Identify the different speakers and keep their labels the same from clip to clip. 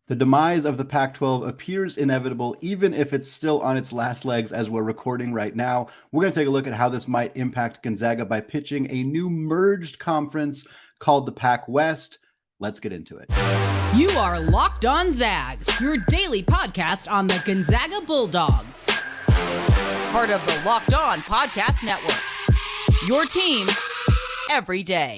Speaker 1: The demise of the Pac-12 appears inevitable, even if it's still on its last legs as we're recording right now. We're going to take a look at how this might impact Gonzaga by pitching a new merged conference called the Pac West. Let's get into it.
Speaker 2: You are Locked On Zags, your daily podcast on the Gonzaga Bulldogs. Part of the Locked On Podcast Network. Your team every day.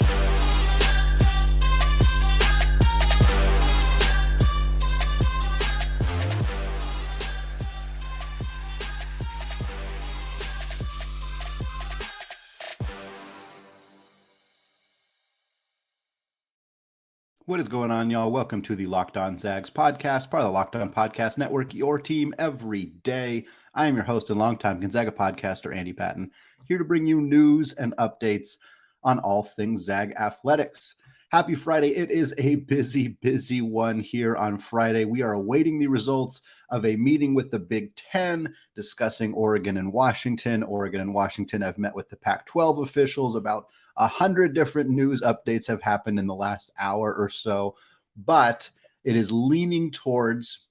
Speaker 1: What is going on, y'all? Welcome to the Locked On Zags podcast, part of the Locked On Podcast Network, your team every day. I am your host and longtime Gonzaga podcaster, Andy Patton, here to bring you news and updates on all things Zag athletics. Happy Friday. It is a busy one here on Friday. We are awaiting the results of a meeting with the Big Ten discussing Oregon and Washington. Oregon and Washington have met with the Pac-12 officials. About 100 different news updates have happened in the last hour or so, but it is leaning towards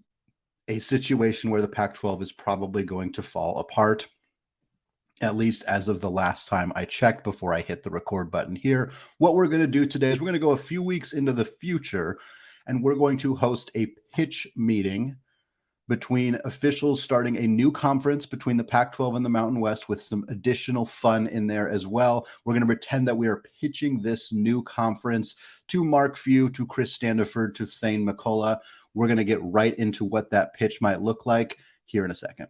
Speaker 1: a situation where the Pac-12 is probably going to fall apart, at least as of the last time I checked before I hit the record button here. What we're going to do today is we're going to go a few weeks into the future, and we're going to host a pitch meeting between officials starting a new conference between the Pac-12 and the Mountain West with some additional fun in there as well. We're going to pretend that we are pitching this new conference to Mark Few, to Chris Standiford, to Thayne McCullough. We're going to get right into what that pitch might look like here in a second.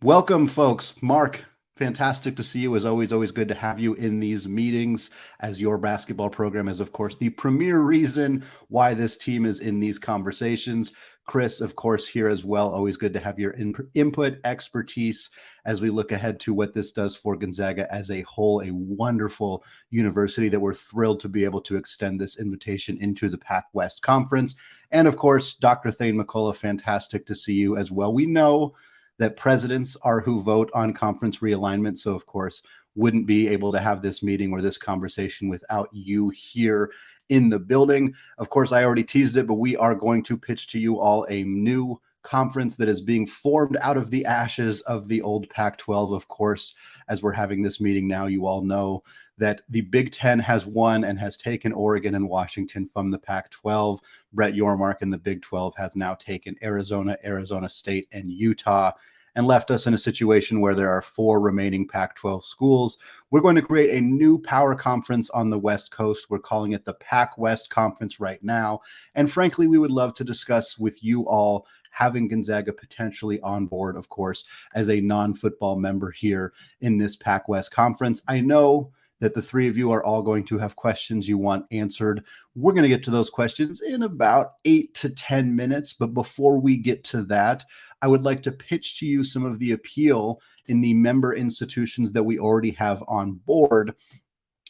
Speaker 1: Welcome, folks. Mark, fantastic to see you. As always good to have you in these meetings, as your basketball program is, of course, the premier reason why this team is in these conversations. Chris, of course, here as well. Always good to have your input, expertise as we look ahead to what this does for Gonzaga as a whole, a wonderful university that we're thrilled to be able to extend this invitation into the Pac West Conference. And of course, Dr. Thayne McCullough, fantastic to see you as well. We know that presidents are who vote on conference realignment. So, of course, wouldn't be able to have this meeting or this conversation without you here in the building. Of course, I already teased it, but we are going to pitch to you all a new conference that is being formed out of the ashes of the old Pac-12. Of course, as we're having this meeting now, you all know that the Big Ten has won and has taken Oregon and Washington from the Pac-12. Brett Yormark and the Big 12 have now taken Arizona, Arizona State, and Utah, and left us in a situation where there are 4 remaining Pac-12 schools. We're going to create a new power conference on the West Coast. We're calling it the Pac West Conference right now. And frankly, we would love to discuss with you all having Gonzaga potentially on board, of course, as a non-football member here in this Pac West Conference. I know that the 3 of you are all going to have questions you want answered. We're going to get to those questions in about 8 to 10 minutes. But before we get to that, I would like to pitch to you some of the appeal in the member institutions that we already have on board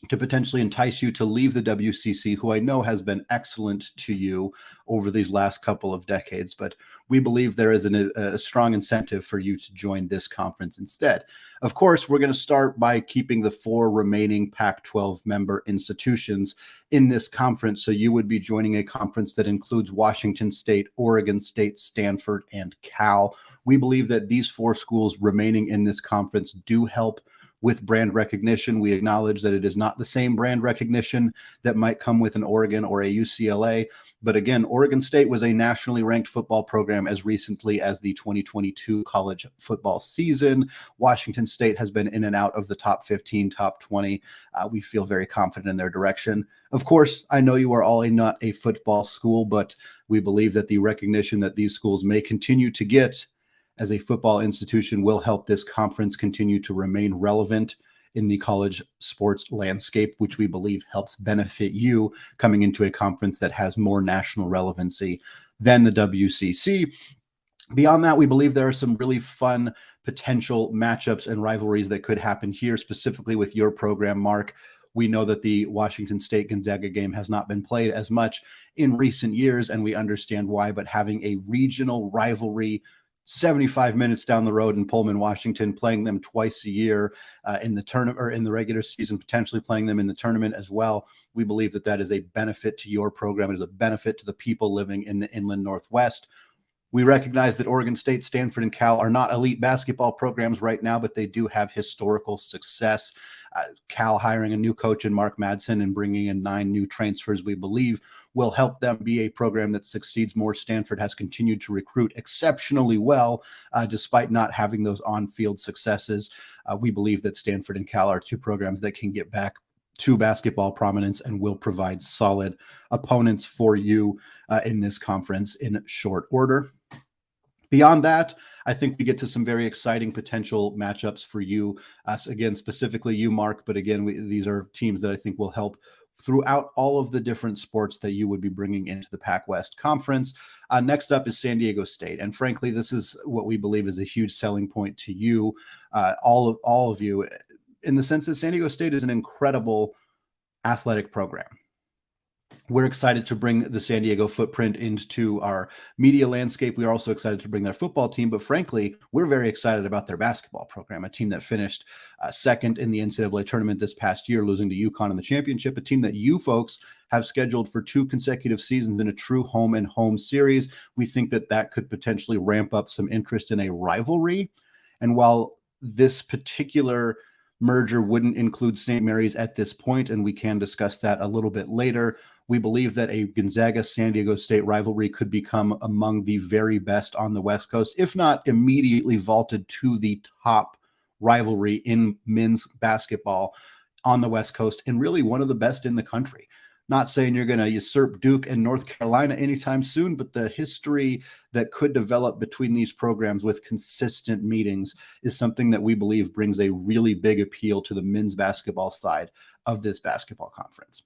Speaker 1: to potentially entice you to leave the WCC, who I know has been excellent to you over these last couple of decades. But we believe there is a strong incentive for you to join this conference instead. Of course, we're going to start by keeping the 4 remaining Pac-12 member institutions in this conference. So you would be joining a conference that includes Washington State, Oregon State, Stanford, and Cal. We believe that these 4 schools remaining in this conference do help with brand recognition. We acknowledge that it is not the same brand recognition that might come with an Oregon or a UCLA. But again, Oregon State was a nationally ranked football program as recently as the 2022 college football season. Washington State has been in and out of the top 15, top 20. We feel very confident in their direction. Of course, I know you are all not a football school, but we believe that the recognition that these schools may continue to get as a football institution will help this conference continue to remain relevant in the college sports landscape, which we believe helps benefit you coming into a conference that has more national relevancy than the WCC. Beyond that, we believe there are some really fun potential matchups and rivalries that could happen here, specifically with your program, Mark. We know that the Washington State Gonzaga game has not been played as much in recent years, and we understand why, but having a regional rivalry 75 minutes down the road in Pullman, Washington, playing them twice a year in the tournament or in the regular season, potentially playing them in the tournament as well. We believe that that is a benefit to your program. It is a benefit to the people living in the Inland Northwest. We recognize that Oregon State, Stanford, and Cal are not elite basketball programs right now, but they do have historical success. Cal hiring a new coach in Mark Madsen and bringing in 9 new transfers, we believe, will help them be a program that succeeds more. Stanford has continued to recruit exceptionally well, despite not having those on-field successes. We believe that Stanford and Cal are 2 programs that can get back to basketball prominence and will provide solid opponents for you in this conference in short order. Beyond that, I think we get to some very exciting potential matchups for you. Again, specifically you, Mark, but again, these are teams that I think will help throughout all of the different sports that you would be bringing into the Pac West Conference. Next up is San Diego State. And frankly, this is what we believe is a huge selling point to you, all of you, in the sense that San Diego State is an incredible athletic program. We're excited to bring the San Diego footprint into our media landscape. We are also excited to bring their football team, but frankly, we're very excited about their basketball program, a team that finished second in the NCAA tournament this past year, losing to UConn in the championship, a team that you folks have scheduled for 2 consecutive seasons in a true home and home series. We think that that could potentially ramp up some interest in a rivalry. And while this particular merger wouldn't include St. Mary's at this point, and we can discuss that a little bit later, we believe that a Gonzaga-San Diego State rivalry could become among the very best on the West Coast, if not immediately vaulted to the top rivalry in men's basketball on the West Coast, and really one of the best in the country. Not saying you're going to usurp Duke and North Carolina anytime soon, but the history that could develop between these programs with consistent meetings is something that we believe brings a really big appeal to the men's basketball side of this basketball conference.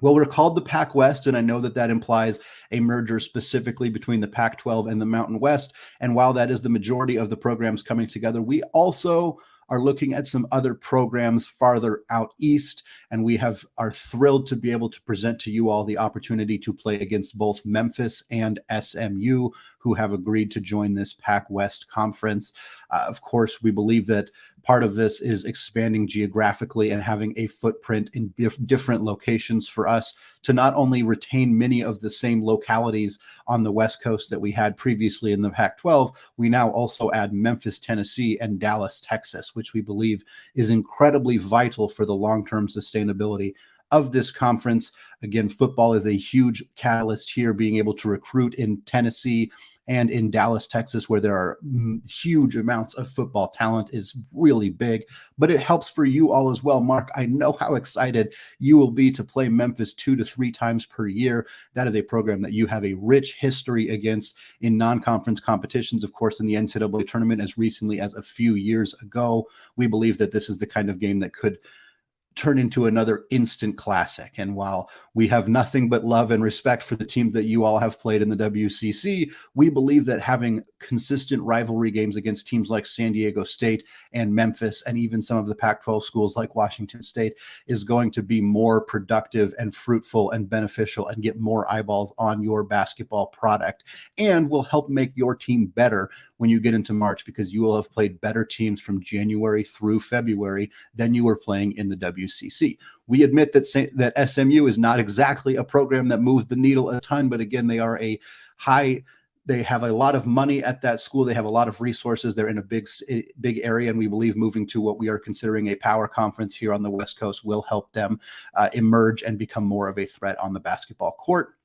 Speaker 1: Well, we're called the Pac West, and I know that that implies a merger specifically between the Pac-12 and the Mountain West. And while that is the majority of the programs coming together, we also are looking at some other programs farther out east, and we are thrilled to be able to present to you all the opportunity to play against both Memphis and SMU, who have agreed to join this Pac West conference. Of course, we believe that part of this is expanding geographically and having a footprint in different locations for us to not only retain many of the same localities on the West Coast that we had previously in the Pac-12, we now also add Memphis, Tennessee, and Dallas, Texas, which we believe is incredibly vital for the long-term sustainability of this conference. Again, football is a huge catalyst here, being able to recruit in Tennessee and in Dallas, Texas, where there are huge amounts of football talent, is really big, but it helps for you all as well. Mark, I know how excited you will be to play Memphis 2 to 3 times per year. That is a program that you have a rich history against in non-conference competitions, of course, in the NCAA tournament as recently as a few years ago. We believe that this is the kind of game that could turn into another instant classic. And while we have nothing but love and respect for the teams that you all have played in the WCC, we believe that having consistent rivalry games against teams like San Diego State and Memphis, and even some of the Pac-12 schools like Washington State, is going to be more productive and fruitful and beneficial and get more eyeballs on your basketball product, and will help make your team better when you get into March, because you will have played better teams from January through February than you were playing in the WCC. We admit that SMU is not exactly a program that moves the needle a ton, but again, they have a lot of money at that school. They have a lot of resources. They're in a big area, and we believe moving to what we are considering a power conference here on the West Coast will help them emerge and become more of a threat on the basketball court.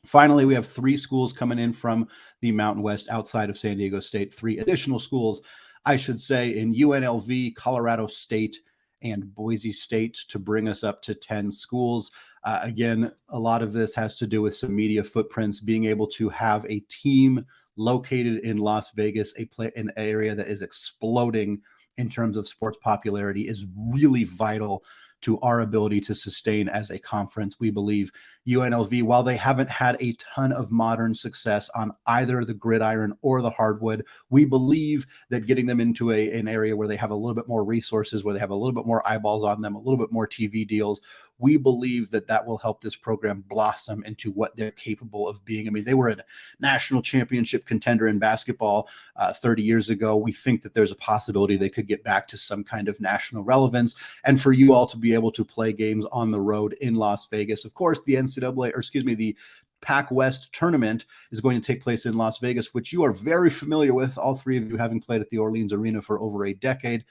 Speaker 1: Finally, we have 3 schools coming in from the Mountain West outside of San Diego State, 3 additional schools, I should say, in UNLV, Colorado State, and Boise State, to bring us up to 10 schools. Again, a lot of this has to do with some media footprints. Being able to have a team located in Las Vegas, an area that is exploding in terms of sports popularity, is really vital to our ability to sustain as a conference. We believe UNLV, while they haven't had a ton of modern success on either the gridiron or the hardwood, we believe that getting them into an area where they have a little bit more resources, where they have a little bit more eyeballs on them, a little bit more TV deals, we believe that that will help this program blossom into what they're capable of being. I mean, they were a national championship contender in basketball 30 years ago. We think that there's a possibility they could get back to some kind of national relevance. And for you all to be able to play games on the road in Las Vegas, of course, the the Pac West tournament is going to take place in Las Vegas, which you are very familiar with, all three of you having played at the Orleans Arena for over a decade.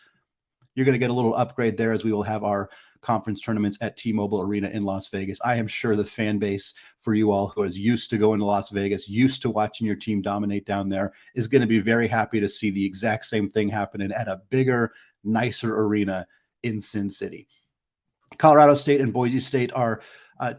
Speaker 1: You're going to get a little upgrade there as we will have our conference tournaments at T-Mobile Arena in Las Vegas. I am sure the fan base for you all who is used to going to Las Vegas, used to watching your team dominate down there, is going to be very happy to see the exact same thing happening at a bigger, nicer arena in Sin City. Colorado State and Boise State are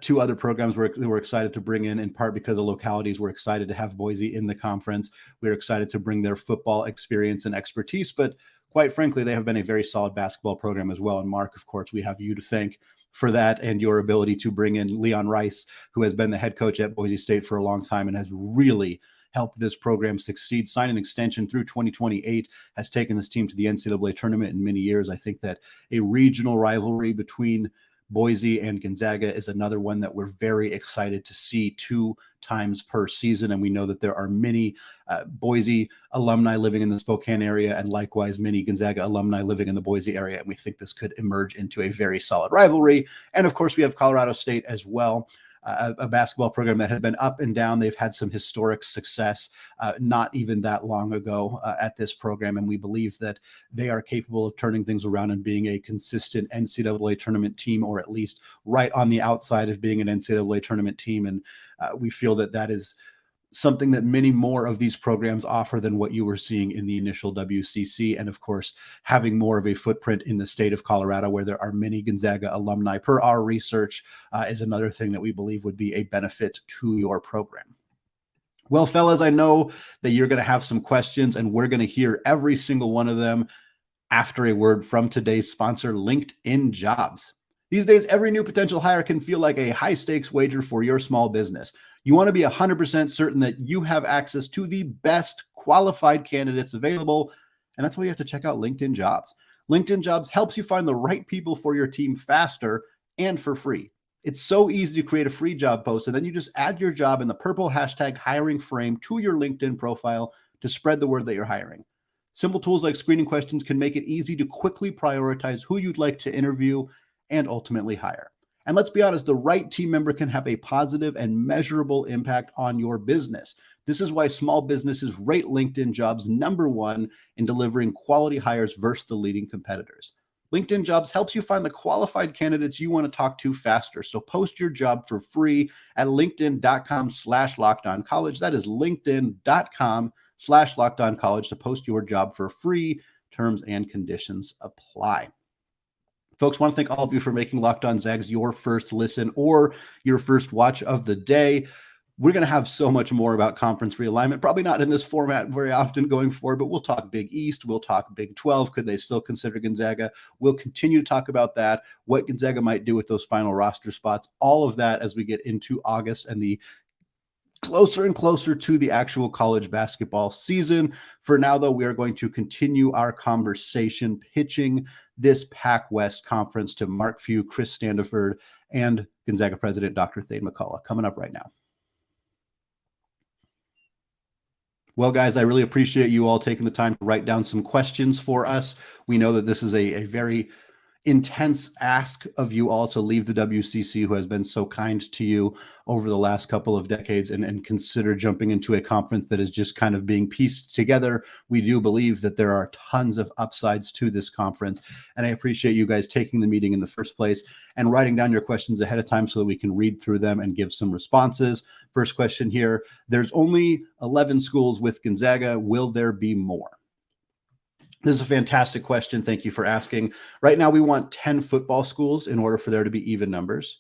Speaker 1: two other programs we're excited to bring in part because of the localities. We're excited to have Boise in the conference. We're excited to bring their football experience and expertise, but quite frankly, they have been a very solid basketball program as well. And Mark, of course, we have you to thank for that and your ability to bring in Leon Rice, who has been the head coach at Boise State for a long time and has really helped this program succeed. Signed an extension through 2028, has taken this team to the NCAA tournament in many years. I think that a regional rivalry between Boise and Gonzaga is another one that we're very excited to see 2 times per season. And we know that there are many Boise alumni living in the Spokane area and likewise many Gonzaga alumni living in the Boise area. And we think this could emerge into a very solid rivalry. And of course, we have Colorado State as well. A basketball program that has been up and down. They've had some historic success not even that long ago at this program, and we believe that they are capable of turning things around and being a consistent NCAA tournament team, or at least right on the outside of being an NCAA tournament team. And we feel that that is something that many more of these programs offer than what you were seeing in the initial WCC. And of course, having more of a footprint in the state of Colorado where there are many Gonzaga alumni per our research is another thing that we believe would be a benefit to your program. Well, fellas, I know that you're going to have some questions and we're going to hear every single one of them after a word from today's sponsor, LinkedIn Jobs. These days, every new potential hire can feel like a high-stakes wager for your small business. You want to be 100% certain that you have access to the best qualified candidates available, and that's why you have to check out LinkedIn Jobs. LinkedIn Jobs helps you find the right people for your team faster and for free. It's so easy to create a free job post, and then you just add your job in the purple hashtag hiring frame to your LinkedIn profile to spread the word that you're hiring. Simple tools like screening questions can make it easy to quickly prioritize who you'd like to interview and ultimately hire. And let's be honest, the right team member can have a positive and measurable impact on your business. This is why small businesses rate LinkedIn Jobs #1 in delivering quality hires versus the leading competitors. LinkedIn Jobs helps you find the qualified candidates you want to talk to faster. So post your job for free at linkedin.com/lockedoncollege. That is linkedin.com/lockedoncollege to post your job for free. Terms and conditions apply. Folks, want to thank all of you for making Locked On Zags your first listen or your first watch of the day. We're going to have so much more about conference realignment, probably not in this format very often going forward, but we'll talk Big East. We'll talk Big 12. Could they still consider Gonzaga? We'll continue to talk about that, what Gonzaga might do with those final roster spots, all of that as we get into August and the closer and closer to the actual college basketball season. For now, though, we are going to continue our conversation pitching this Pac West conference to Mark Few, Chris Standiford, and Gonzaga President Dr. Thayne McCullough. Coming up right now. Well, guys, I really appreciate you all taking the time to write down some questions for us. We know that this is a very intense ask of you all to leave the WCC, who has been so kind to you over the last couple of decades, and consider jumping into a conference that is just kind of being pieced together. We do believe that there are tons of upsides to this conference, and I appreciate you guys taking the meeting in the first place and writing down your questions ahead of time so that we can read through them and give some responses. First question here: there's only 11 schools with Gonzaga. Will there be more? This is a fantastic question. Thank you for asking. Right now, we want 10 football schools in order for there to be even numbers.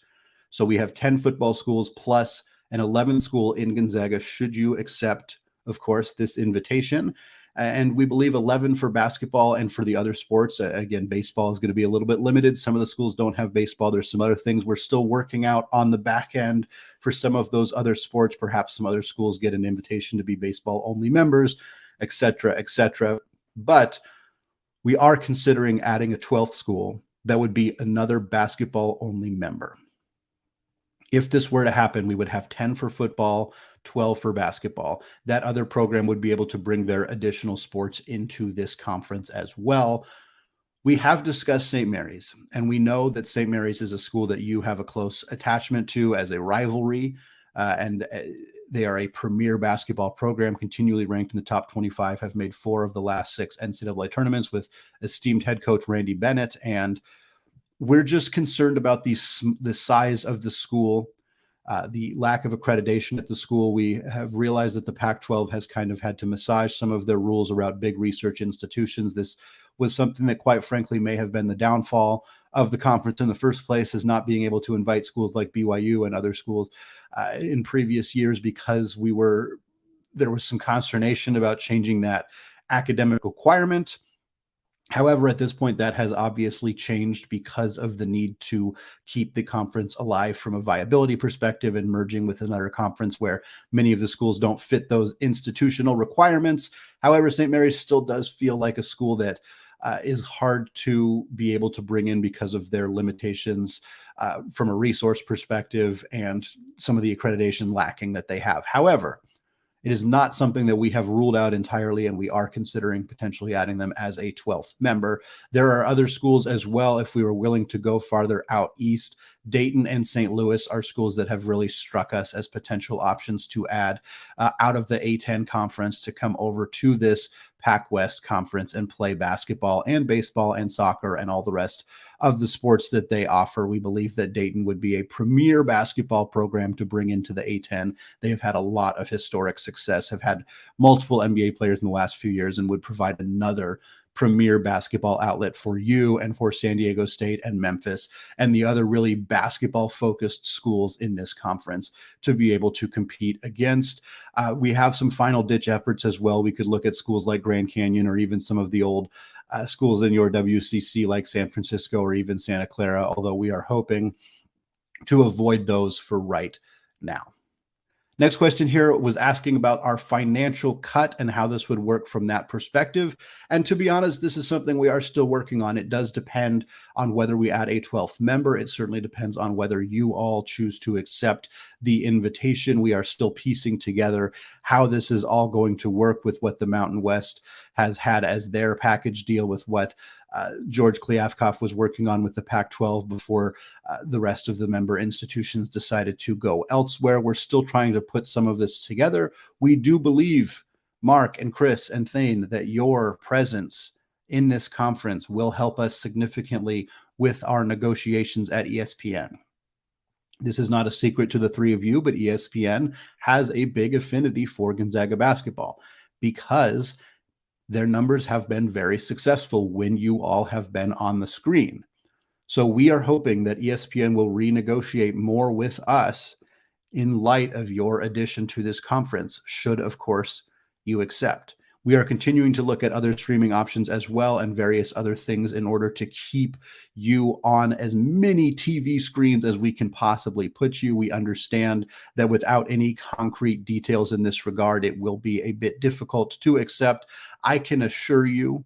Speaker 1: So we have 10 football schools plus an 11 school in Gonzaga, should you accept, of course, this invitation. And we believe 11 for basketball and for the other sports. Again, baseball is going to be a little bit limited. Some of the schools don't have baseball. There's some other things we're still working out on the back end for some of those other sports. Perhaps some other schools get an invitation to be baseball-only members, et cetera, et cetera. But we are considering adding a 12th school that would be another basketball only member. If this were to happen, we would have 10 for football, 12 for basketball. That other program would be able to bring their additional sports into this conference as well. We have discussed St. Mary's, and we know that St. Mary's is a school that you have a close attachment to as a rivalry, and they are a premier basketball program, continually ranked in the top 25, have made 4 of the last 6 NCAA tournaments with esteemed head coach Randy Bennett, and we're just concerned about the size of the school, the lack of accreditation at the school. We have realized that the Pac-12 has kind of had to massage some of their rules around big research institutions. This was something that, quite frankly, may have been the downfall of the conference in the first place, is not being able to invite schools like BYU and other schools in previous years, because there was some consternation about changing that academic requirement. However, at this point, that has obviously changed because of the need to keep the conference alive from a viability perspective, and merging with another conference where many of the schools don't fit those institutional requirements. However, St. Mary's still does feel like a school that is hard to be able to bring in because of their limitations from a resource perspective and some of the accreditation lacking that they have. However, it is not something that we have ruled out entirely, and we are considering potentially adding them as a 12th member. There are other schools as well, if we were willing to go farther out east. Dayton and St. Louis are schools that have really struck us as potential options to add out of the A10 conference to come over to this Pac West conference and play basketball and baseball and soccer and all the rest of the sports that they offer. We believe that Dayton would be a premier basketball program to bring into the A10. They have had a lot of historic success, have had multiple NBA players in the last few years, and would provide another premier basketball outlet for you and for San Diego State and Memphis and the other really basketball focused schools in this conference to be able to compete against. We have some final ditch efforts as well. We could look at schools like Grand Canyon, or even some of the old schools in your WCC like San Francisco or even Santa Clara, although we are hoping to avoid those for right now. Next question here was asking about our financial cut and how this would work from that perspective. And to be honest, this is something we are still working on. It does depend on whether we add a 12th member. It certainly depends on whether you all choose to accept the invitation. We are still piecing together how this is all going to work with what the Mountain West has had as their package deal, with what George Kliavkoff was working on with the Pac-12 before the rest of the member institutions decided to go elsewhere. We're still trying to put some of this together. We do believe, Mark and Chris and Thayne, that your presence in this conference will help us significantly with our negotiations at ESPN. This is not a secret to the three of you, but ESPN has a big affinity for Gonzaga basketball because their numbers have been very successful when you all have been on the screen. So we are hoping that ESPN will renegotiate more with us in light of your addition to this conference, should, of course, you accept. We are continuing to look at other streaming options as well and various other things in order to keep you on as many TV screens as we can possibly put you. We understand that without any concrete details in this regard, it will be a bit difficult to accept. I can assure you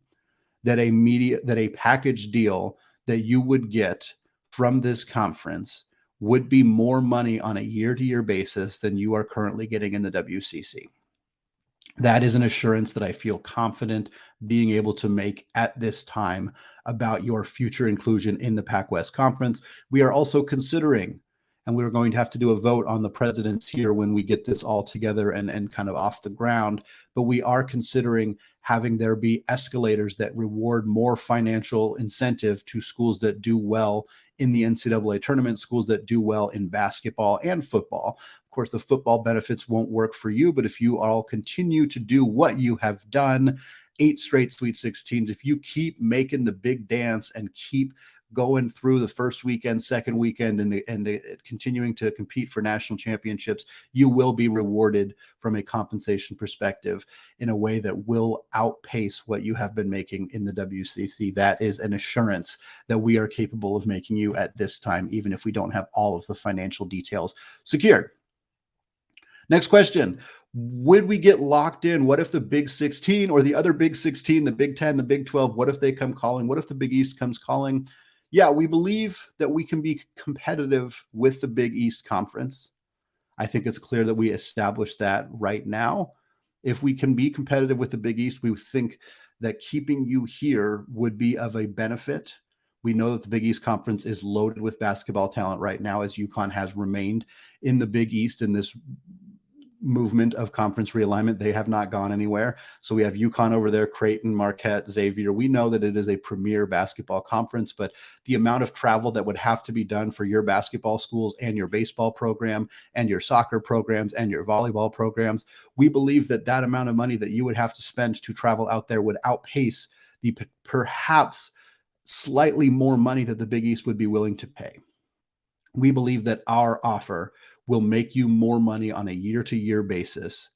Speaker 1: that a package deal that you would get from this conference would be more money on a year-to-year basis than you are currently getting in the WCC. That is an assurance that I feel confident being able to make at this time about your future inclusion in the Pac West Conference. We are also considering, and we're going to have to do a vote on the presidents here when we get this all together and kind of off the ground, but we are considering having there be escalators that reward more financial incentive to schools that do well in the NCAA tournament, schools that do well in basketball and football. Of course, the football benefits won't work for you, but if you all continue to do what you have done, 8 straight Sweet 16s, if you keep making the big dance and keep going through the first weekend, second weekend, and continuing to compete for national championships, you will be rewarded from a compensation perspective in a way that will outpace what you have been making in the WCC. That is an assurance that we are capable of making you at this time, even if we don't have all of the financial details secured. Next question. Would we get locked in? What if the Big 16 or the other Big 16, the Big 10, the Big 12, what if they come calling? What if the Big East comes calling? Yeah, we believe that we can be competitive with the Big East Conference. I think it's clear that we established that right now. If we can be competitive with the Big East, we think that keeping you here would be of a benefit. We know that the Big East Conference is loaded with basketball talent right now, as UConn has remained in the Big East in this movement of conference realignment. They have not gone anywhere. So we have UConn over there, Creighton, Marquette, Xavier. We know that it is a premier basketball conference, but the amount of travel that would have to be done for your basketball schools and your baseball program and your soccer programs and your volleyball programs, we believe that that amount of money that you would have to spend to travel out there would outpace the perhaps slightly more money that the Big East would be willing to pay. We believe that our offer will make you more money on a year-to-year basis.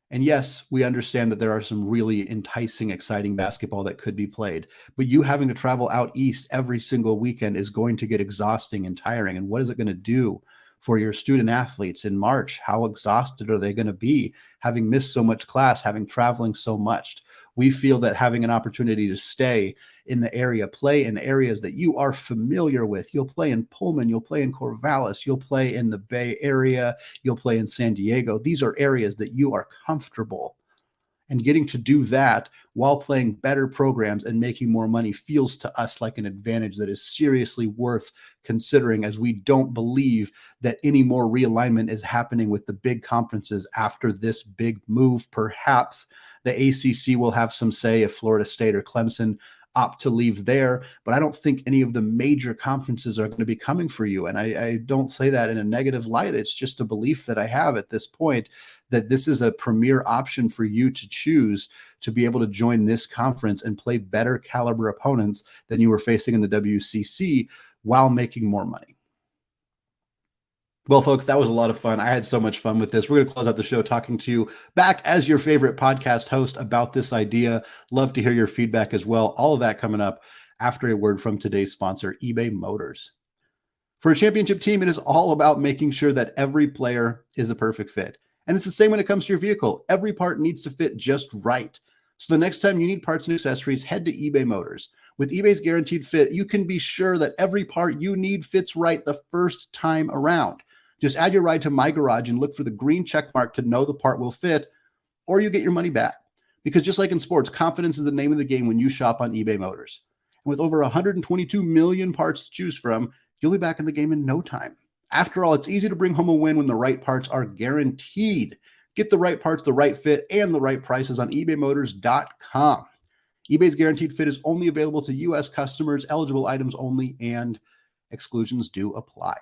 Speaker 1: And yes, we understand that there are some really enticing, exciting basketball that could be played, but you having to travel out east every single weekend is going to get exhausting and tiring. And what is it going to do for your student athletes in March? How exhausted are they going to be having missed so much class, having traveling so much? We feel that having an opportunity to stay in the area, play in areas that you are familiar with. You'll play in Pullman, you'll play in Corvallis, you'll play in the Bay Area, you'll play in San Diego. These are areas that you are comfortable. And getting to do that while playing better programs and making more money feels to us like an advantage that is seriously worth considering, as we don't believe that any more realignment is happening with the big conferences after this big move. Perhaps the ACC will have some say if Florida State or Clemson opt to leave there, but I don't think any of the major conferences are going to be coming for you. And I don't say that in a negative light. It's just a belief that I have at this point that this is a premier option for you to choose to be able to join this conference and play better caliber opponents than you were facing in the WCC while making more money. Well, folks, that was a lot of fun. I had so much fun with this. We're going to close out the show talking to you back as your favorite podcast host about this idea. Love to hear your feedback as well. All of that coming up after a word from today's sponsor, eBay Motors. For a championship team, it is all about making sure that every player is a perfect fit. And it's the same when it comes to your vehicle. Every part needs to fit just right. So the next time you need parts and accessories, head to eBay Motors. With eBay's guaranteed fit, you can be sure that every part you need fits right the first time around. Just add your ride to My Garage and look for the green check mark to know the part will fit, or you get your money back. Because just like in sports, confidence is the name of the game when you shop on eBay Motors. And with over 122 million parts to choose from, you'll be back in the game in no time. After all, it's easy to bring home a win when the right parts are guaranteed. Get the right parts, the right fit, and the right prices on ebaymotors.com. eBay's guaranteed fit is only available to U.S. customers, eligible items only, and exclusions do apply.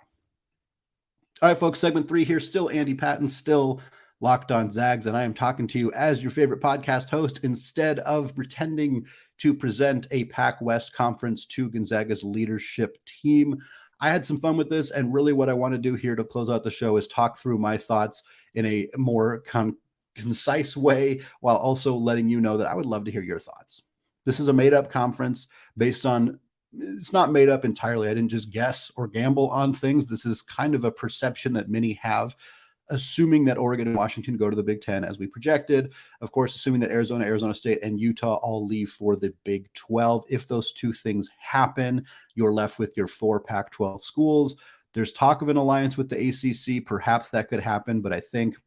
Speaker 1: All right, folks, segment 3 here. Still Andy Patton, still Locked On Zags, and I am talking to you as your favorite podcast host instead of pretending to present a Pac West conference to Gonzaga's leadership team. I had some fun with this, and really what I want to do here to close out the show is talk through my thoughts in a more concise way, while also letting you know that I would love to hear your thoughts. This is a made-up conference based on, it's not made up entirely. I didn't just guess or gamble on things. This is kind of a perception that many have, assuming that Oregon and Washington go to the Big Ten as we projected. Of course, assuming that Arizona, Arizona State, and Utah all leave for the Big 12. If those two things happen, you're left with your 4 Pac-12 schools. There's talk of an alliance with the ACC. Perhaps that could happen, but I think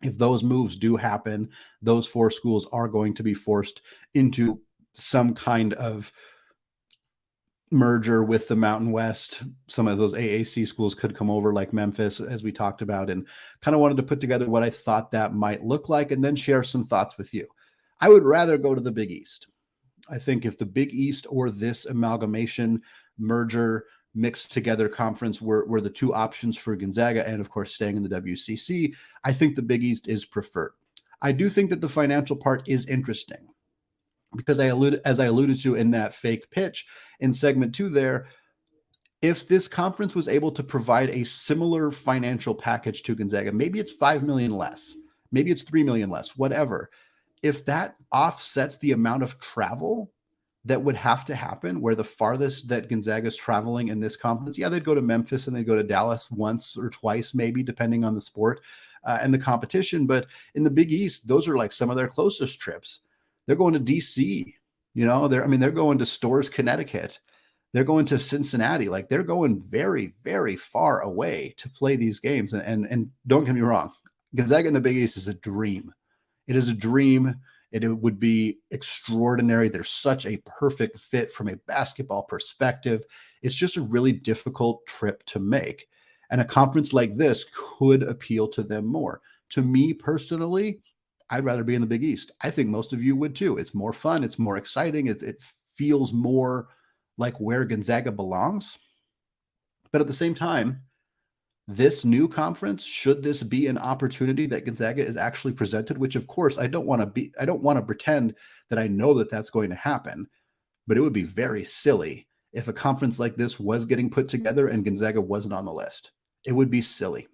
Speaker 1: if those moves do happen, those 4 schools are going to be forced into some kind of merger with the Mountain West. Some of those AAC schools could come over, like Memphis, as we talked about, and kind of wanted to put together what I thought that might look like and then share some thoughts with you. I would rather go to the Big East. I think if the Big East or this amalgamation merger mixed together conference were the two options for Gonzaga, and of course staying in the WCC, I think the Big East is preferred. I do think that the financial part is interesting, because as I alluded to in that fake pitch in segment 2 there, if this conference was able to provide a similar financial package to Gonzaga, maybe it's $5 million less, maybe it's $3 million less, whatever. If that offsets the amount of travel that would have to happen, where the farthest that Gonzaga's traveling in this conference, yeah, they'd go to Memphis and they'd go to Dallas once or twice, maybe, depending on the sport and the competition. But in the Big East, those are like some of their closest trips. They're going to DC, they're going to Storrs, Connecticut. They're going to Cincinnati. Like, they're going very, very far away to play these games. And don't get me wrong, Gonzaga in the Big East is a dream. It is a dream. It would be extraordinary. They're such a perfect fit from a basketball perspective. It's just a really difficult trip to make. And a conference like this could appeal to them more. To me personally, I'd rather be in the Big East. I think most of you would too. It's more fun. It's more exciting. It feels more like where Gonzaga belongs. But at the same time, this new conference, should this be an opportunity that Gonzaga is actually presented, which of course I don't want to pretend that I know that that's going to happen, but it would be very silly if a conference like this was getting put together and Gonzaga wasn't on the list. It would be silly.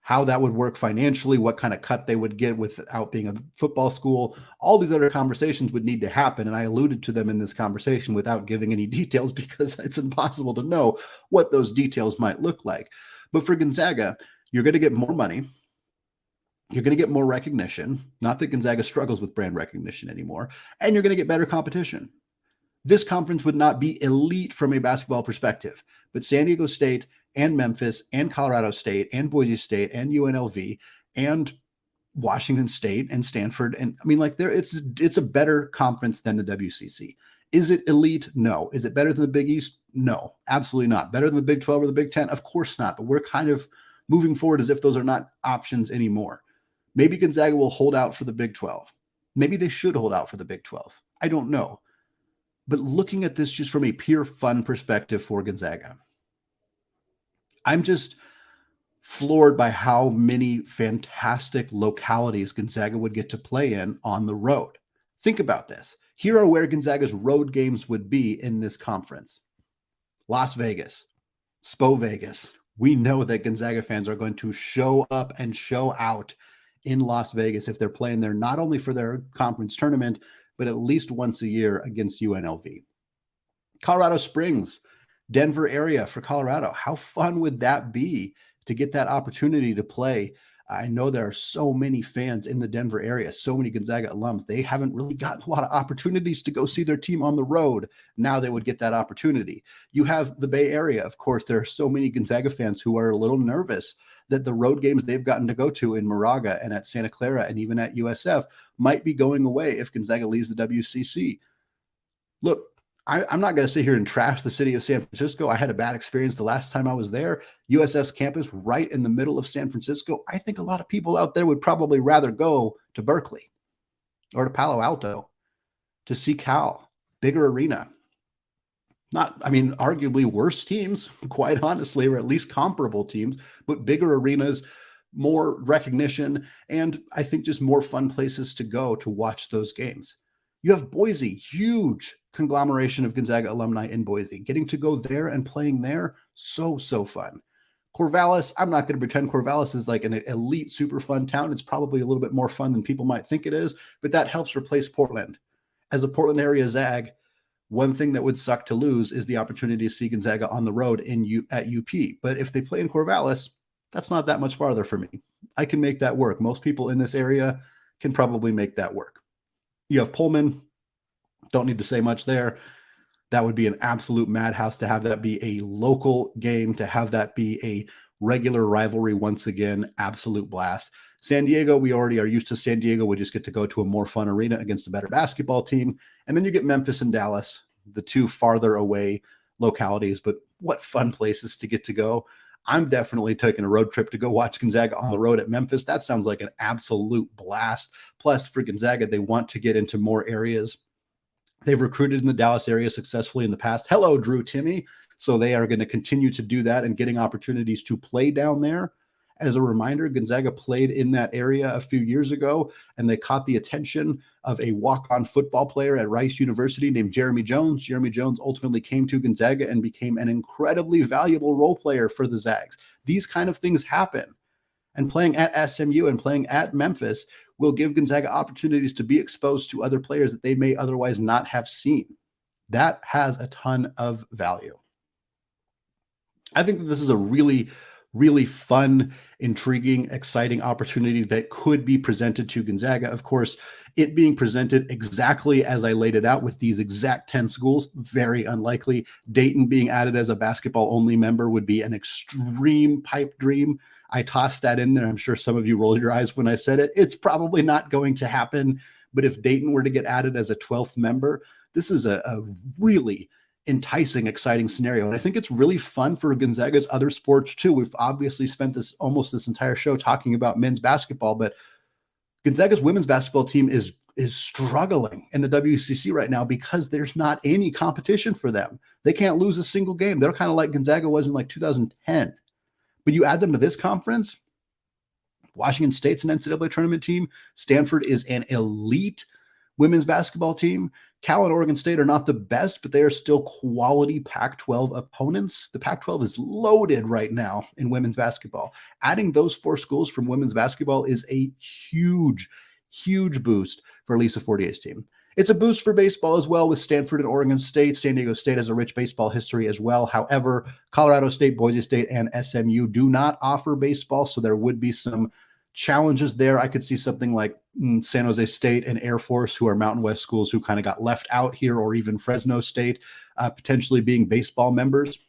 Speaker 1: How that would work financially, what kind of cut they would get without being a football school, all these other conversations would need to happen. And I alluded to them in this conversation without giving any details because it's impossible to know what those details might look like. But for Gonzaga, you're going to get more money. You're going to get more recognition. Not that Gonzaga struggles with brand recognition anymore. And you're going to get better competition. This conference would not be elite from a basketball perspective, but San Diego State and Memphis and Colorado State and Boise State and UNLV and Washington State and Stanford. And I mean, like, it's a better conference than the WCC. Is it elite? No. Is it better than the Big East? No, absolutely not. Better than the Big 12 or the Big 10? Of course not. But we're kind of moving forward as if those are not options anymore. Maybe Gonzaga will hold out for the Big 12. Maybe they should hold out for the Big 12. I don't know. But looking at this just from a pure fun perspective for Gonzaga, I'm just floored by how many fantastic localities Gonzaga would get to play in on the road. Think about this. Here are where Gonzaga's road games would be in this conference. Las Vegas, Spo Vegas. We know that Gonzaga fans are going to show up and show out in Las Vegas if they're playing there, not only for their conference tournament, but at least once a year against UNLV. Colorado Springs, Denver area for Colorado. How fun would that be to get that opportunity to play? I know there are so many fans in the Denver area, so many Gonzaga alums. They haven't really gotten a lot of opportunities to go see their team on the road. Now they would get that opportunity. You have the Bay Area. Of course, there are so many Gonzaga fans who are a little nervous that the road games they've gotten to go to in Moraga and at Santa Clara and even at USF might be going away if Gonzaga leaves the WCC. Look, I'm not going to sit here and trash the city of San Francisco. I had a bad experience the last time I was there. USF's campus right in the middle of San Francisco. I think a lot of people out there would probably rather go to Berkeley or to Palo Alto to see Cal, bigger arena. Arguably worse teams, quite honestly, or at least comparable teams, but bigger arenas, more recognition, and I think just more fun places to go to watch those games. You have Boise, huge conglomeration of Gonzaga alumni in Boise. Getting to go there and playing there, so fun. Corvallis, I'm not going to pretend Corvallis is like an elite, super fun town. It's probably a little bit more fun than people might think it is, but that helps replace Portland. As a Portland area Zag, one thing that would suck to lose is the opportunity to see Gonzaga on the road at UP. But if they play in Corvallis, that's not that much farther for me. I can make that work. Most people in this area can probably make that work. You have Pullman. Don't need to say much there. That would be an absolute madhouse to have that be a local game, to have that be a regular rivalry once again. Absolute blast. San Diego, we already are used to San Diego. We just get to go to a more fun arena against a better basketball team. And then you get Memphis and Dallas, the two farther away localities, but what fun places to get to go. I'm definitely taking a road trip to go watch Gonzaga on the road at Memphis. That sounds like an absolute blast. Plus, for Gonzaga, they want to get into more areas. They've recruited in the Dallas area successfully in the past. Hello, Drew Timme. So they are going to continue to do that and getting opportunities to play down there. As a reminder, Gonzaga played in that area a few years ago, and they caught the attention of a walk-on football player at Rice University named Jeremy Jones. Jeremy Jones ultimately came to Gonzaga and became an incredibly valuable role player for the Zags. These kind of things happen. And playing at SMU and playing at Memphis will give Gonzaga opportunities to be exposed to other players that they may otherwise not have seen. That has a ton of value. I think that this is a really really fun, intriguing, exciting opportunity that could be presented to Gonzaga. Of course, it being presented exactly as I laid it out with these exact 10 schools, very unlikely. Dayton being added as a basketball-only member would be an extreme pipe dream. I tossed that in there. I'm sure some of you rolled your eyes when I said it. It's probably not going to happen. But if Dayton were to get added as a 12th member, this is a really enticing, exciting scenario. And I think it's really fun for Gonzaga's other sports too. We've obviously spent this entire show talking about men's basketball, but Gonzaga's women's basketball team is struggling in the WCC right now because there's not any competition for them. They can't lose a single game. They're kind of like Gonzaga was in like 2010. But you add them to this conference, Washington State's an NCAA tournament team. Stanford is an elite women's basketball team. Cal and Oregon State are not the best, but they are still quality Pac-12 opponents. The Pac-12 is loaded right now in women's basketball. Adding those 4 schools from women's basketball is a huge, huge boost for Lisa Fortier's team. It's a boost for baseball as well with Stanford and Oregon State. San Diego State has a rich baseball history as well. However, Colorado State, Boise State, and SMU do not offer baseball, so there would be some challenges there. I could see something like San Jose State and Air Force, who are Mountain West schools who kind of got left out here, or even Fresno State potentially being baseball members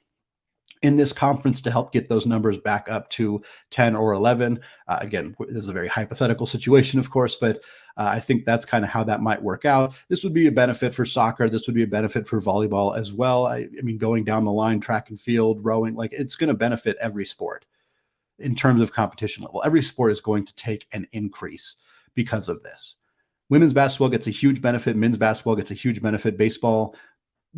Speaker 1: in this conference to help get those numbers back up to 10 or 11. Again, this is a very hypothetical situation, of course, but I think that's kind of how that might work out. This would be a benefit for soccer. This would be a benefit for volleyball as well. I mean, going down the line, track and field, rowing, like it's going to benefit every sport in terms of competition level. Every sport is going to take an increase because of this. Women's basketball gets a huge benefit. Men's basketball gets a huge benefit. Baseball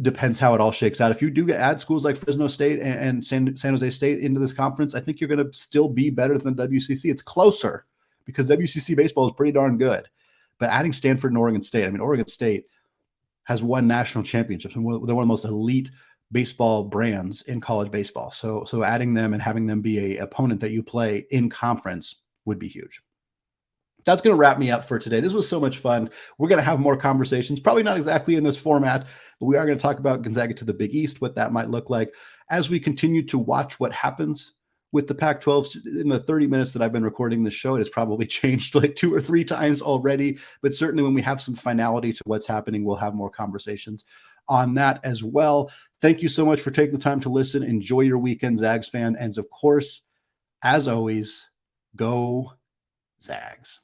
Speaker 1: depends how it all shakes out. If you do add schools like Fresno State and San Jose State into this conference, I think you're going to still be better than WCC. It's closer because WCC baseball is pretty darn good. But adding Stanford and Oregon State, I mean, Oregon State has won national championships, and they're one of the most elite baseball brands in college baseball. So adding them and having them be a opponent that you play in conference would be huge. That's going to wrap me up for today. This was so much fun. We're going to have more conversations, probably not exactly in this format, but we are going to talk about Gonzaga to the Big East, what that might look like as we continue to watch what happens with the Pac-12. In the 30 minutes that I've been recording this show, it has probably changed like 2 or 3 times already, but certainly when we have some finality to what's happening, we'll have more conversations on that as well. Thank you so much for taking the time to listen. Enjoy your weekend, Zags fan. And of course, as always, go Zags.